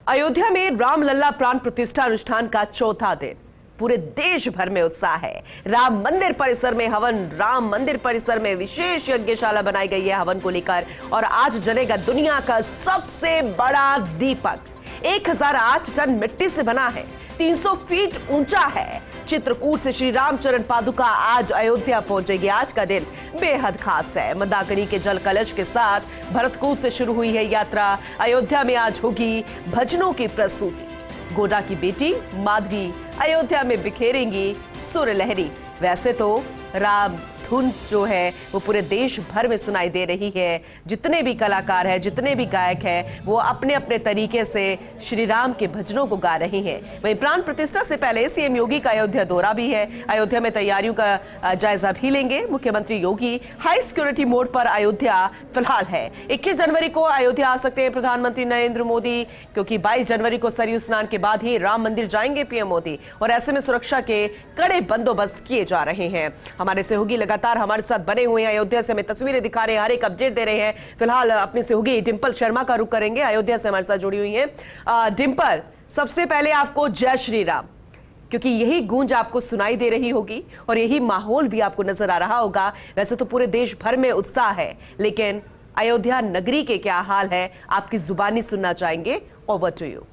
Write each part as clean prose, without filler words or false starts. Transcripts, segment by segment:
अयोध्या में रामलला प्राण प्रतिष्ठा अनुष्ठान का चौथा दिन। पूरे देश भर में उत्साह है। राम मंदिर परिसर में हवन, राम मंदिर परिसर में विशेष यज्ञशाला बनाई गई है हवन को लेकर, और आज जलेगा दुनिया का सबसे बड़ा दीपक। 1008 टन मिट्टी से बना है, 300 फीट ऊंचा है। चित्रकूट से श्री रामचरण पादुका आज अयोध्या पहुंचेगी। आज का दिन बेहद खास है। मंदाकिनी के जल कलश के साथ भरतकूप से शुरू हुई है यात्रा। अयोध्या में आज होगी भजनों की प्रस्तुति। गोडा की बेटी माधवी अयोध्या में बिखेरेंगी सुर लहरी। वैसे तो राम धुन जो है वो पूरे देश भर में सुनाई दे रही है। जितने भी कलाकार हैं, जितने भी गायक हैं, वो अपने अपने तरीके से श्री राम के भजनों को गा रही हैं। वहीं प्राण प्रतिष्ठा से पहले सीएम योगी का अयोध्या दौरा भी है। अयोध्या में तैयारियों का जायजा भी लेंगे। मुख्यमंत्री योगी हाई सिक्योरिटी मोड पर अयोध्या फिलहाल है। 21 जनवरी को अयोध्या आ सकते हैं प्रधानमंत्री नरेंद्र मोदी, क्योंकि 22 जनवरी को सरयू स्नान के बाद ही राम मंदिर जाएंगे पीएम मोदी, और ऐसे में सुरक्षा के कड़े बंदोबस्त किए जा रहे हैं। हमारे सहयोगी लगातार हमारे साथ बने हुए हैं। अयोध्या से हमें तस्वीरें दिखा रहे हैं, हर एक अपडेट दे रहे हैं। फिलहाल अपने सहयोगी डिंपल शर्मा का रुख करेंगे, अयोध्या से हमारे साथ जुड़ी हुई हैं। डिंपल, सबसे पहले आपको जय श्री राम, क्योंकि यही गूंज आपको सुनाई दे रही होगी और यही माहौल भी आपको नजर आ रहा होगा। वैसे तो पूरे देश भर में उत्साह है, लेकिन अयोध्या नगरी के क्या हाल है आपकी जुबानी सुनना चाहेंगे। Over to you.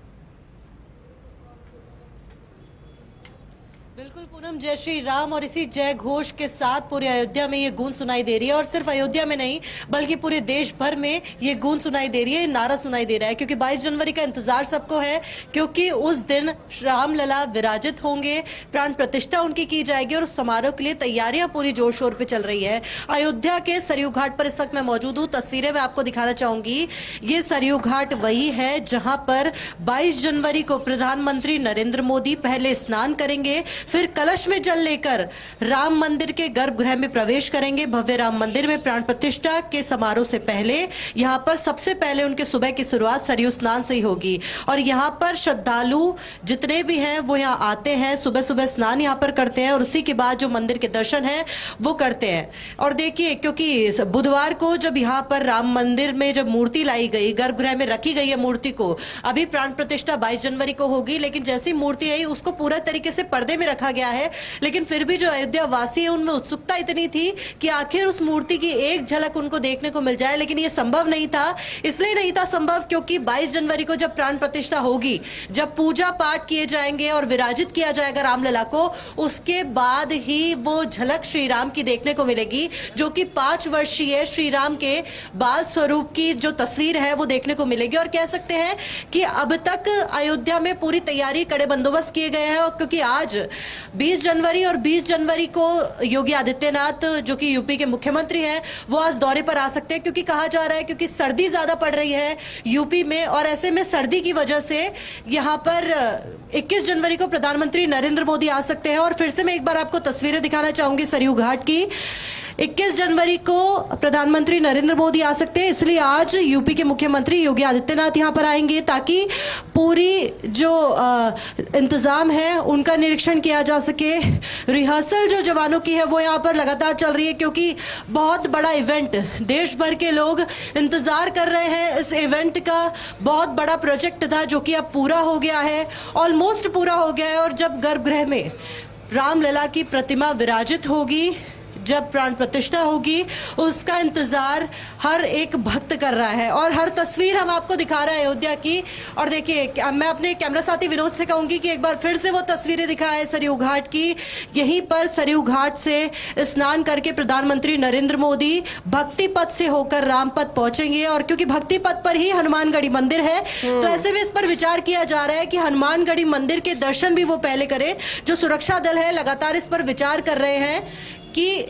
बिल्कुल पूनम, जय श्री राम। और इसी जय घोष के साथ पूरे अयोध्या में ये गूंज सुनाई दे रही है, और सिर्फ अयोध्या में नहीं बल्कि पूरे देश भर में ये गूंज सुनाई दे रही है, नारा सुनाई दे रहा है। क्योंकि 22 जनवरी का इंतजार सबको है, क्योंकि उस दिन रामलला विराजित होंगे, प्राण प्रतिष्ठा उनकी की जाएगी, और उस समारोह के लिए तैयारियां पूरी जोर शोर पे चल रही है। अयोध्या के सरयू घाट पर इस वक्त मैं मौजूद हूँ। तस्वीरें मैं आपको दिखाना चाहूंगी। ये सरयू घाट वही है जहां पर 22 जनवरी को प्रधानमंत्री नरेंद्र मोदी पहले स्नान करेंगे, फिर कलश में जल लेकर राम मंदिर के गर्भगृह में प्रवेश करेंगे। भव्य राम मंदिर में प्राण प्रतिष्ठा के समारोह से पहले यहां पर सबसे पहले उनके सुबह की शुरुआत सरयू स्नान से ही होगी, और यहां पर श्रद्धालु जितने भी हैं वो यहां आते हैं, सुबह सुबह स्नान यहां पर करते हैं, और उसी के बाद जो मंदिर के दर्शन हैं वो करते हैं। और देखिए, क्योंकि बुधवार को जब यहां पर राम मंदिर में जब मूर्ति लाई गई, गर्भगृह में रखी गई है मूर्ति को, अभी प्राण प्रतिष्ठा 22 जनवरी को होगी, लेकिन जैसी मूर्ति आई उसको पूरा तरीके से पर्दे में रखा गया है। लेकिन फिर भी जो अयोध्या वासी है उनमें उत्सुकता इतनी थी कि आखिर उस मूर्ति की एक झलक उनको देखने को मिल जाए, लेकिन ये संभव नहीं था। इसलिए नहीं था संभव क्योंकि 22 जनवरी को जब प्राण प्रतिष्ठा होगी, जब पूजा पाठ किए जाएंगे और विराजित किया जाएगा रामलला को, उसके बाद ही वो झलक श्री राम की देखने को मिलेगी, जो कि 5 वर्षीय श्री राम के बाल स्वरूप की जो तस्वीर है वो देखने को मिलेगी। और कह सकते हैं कि अब तक अयोध्या में पूरी तैयारी, कड़े बंदोबस्त किए गए हैं। और क्योंकि आज 20 जनवरी और 20 जनवरी को योगी आदित्यनाथ जो कि यूपी के मुख्यमंत्री हैं वो आज दौरे पर आ सकते हैं, क्योंकि कहा जा रहा है क्योंकि सर्दी ज्यादा पड़ रही है यूपी में, और ऐसे में सर्दी की वजह से यहां पर 21 जनवरी को प्रधानमंत्री नरेंद्र मोदी आ सकते हैं। और फिर से मैं एक बार आपको तस्वीरें दिखाना चाहूंगी सरयू घाट की। 21 जनवरी को प्रधानमंत्री नरेंद्र मोदी आ सकते हैं, इसलिए आज यूपी के मुख्यमंत्री योगी आदित्यनाथ यहां पर आएंगे, ताकि पूरी जो इंतजाम है उनका निरीक्षण किया जा सके। रिहर्सल जो जवानों की है वो यहां पर लगातार चल रही है, क्योंकि बहुत बड़ा इवेंट, देश भर के लोग इंतजार कर रहे हैं। इस इवेंट का बहुत बड़ा प्रोजेक्ट था जो कि अब पूरा हो गया है, ऑलमोस्ट पूरा हो गया है। और जब गर्भगृह में रामलला की प्रतिमा विराजित होगी, जब प्राण प्रतिष्ठा होगी, उसका इंतजार हर एक भक्त कर रहा है। और हर तस्वीर हम आपको दिखा रहे हैं अयोध्या की। और देखिए, मैं अपने कैमरा साथी विनोद से कहूंगी कि एक बार फिर से वो तस्वीरें दिखाएं सरयू घाट की। यहीं पर सरयू घाट से स्नान करके प्रधानमंत्री नरेंद्र मोदी भक्ति पथ से होकर रामपथ पहुंचेंगे, और क्योंकि भक्ति पथ पर ही हनुमानगढ़ी मंदिर है, तो ऐसे में इस पर विचार किया जा रहा है कि हनुमानगढ़ी मंदिर के दर्शन भी वो पहले करें। जो सुरक्षा दल है लगातार इस पर विचार कर रहे हैं कि,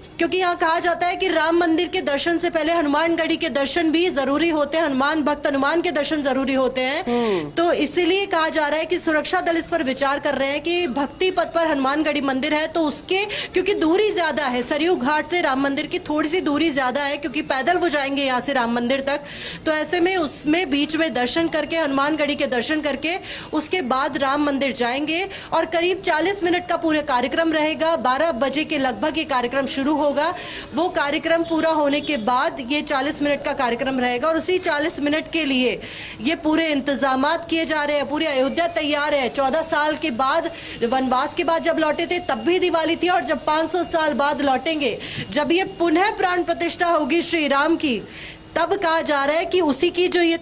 क्योंकि यहाँ कहा जाता है कि राम मंदिर के दर्शन से पहले हनुमानगढ़ी के दर्शन भी जरूरी होते हैं, हनुमान भक्त हनुमान के दर्शन जरूरी होते हैं। तो इसीलिए कहा जा रहा है कि सुरक्षा दल इस पर विचार कर रहे हैं कि भक्ति पथ पर हनुमानगढ़ी मंदिर है, तो उसके क्योंकि दूरी ज्यादा है, सरयू घाट से राम मंदिर की थोड़ी सी दूरी ज्यादा है, क्योंकि पैदल वो जाएंगे यहाँ से राम मंदिर तक। तो ऐसे में उसमें बीच में दर्शन करके, हनुमानगढ़ी के दर्शन करके उसके बाद राम मंदिर जाएंगे, और करीब 40 मिनट का पूरा कार्यक्रम रहेगा। 12 बजे के लगभग ये कार्यक्रम शुरू होगा वो कार्यक्रम पूरा होने के बाद ये 40 मिनट का कार्यक्रम रहेगा और उसी 40 मिनट के लिए ये पूरे इंतजामात किए जा रहे हैं। पूरी अयोध्या तैयार है। 14 साल के बाद, वनवास के बाद जब लौटे थे तब भी दिवाली थी, और जब 500 साल बाद लौटेंगे, जब ये पुनः प्राण प्रतिष्ठा होगी श्री राम की, तब कहा जा रहा है कि उसी की जो ये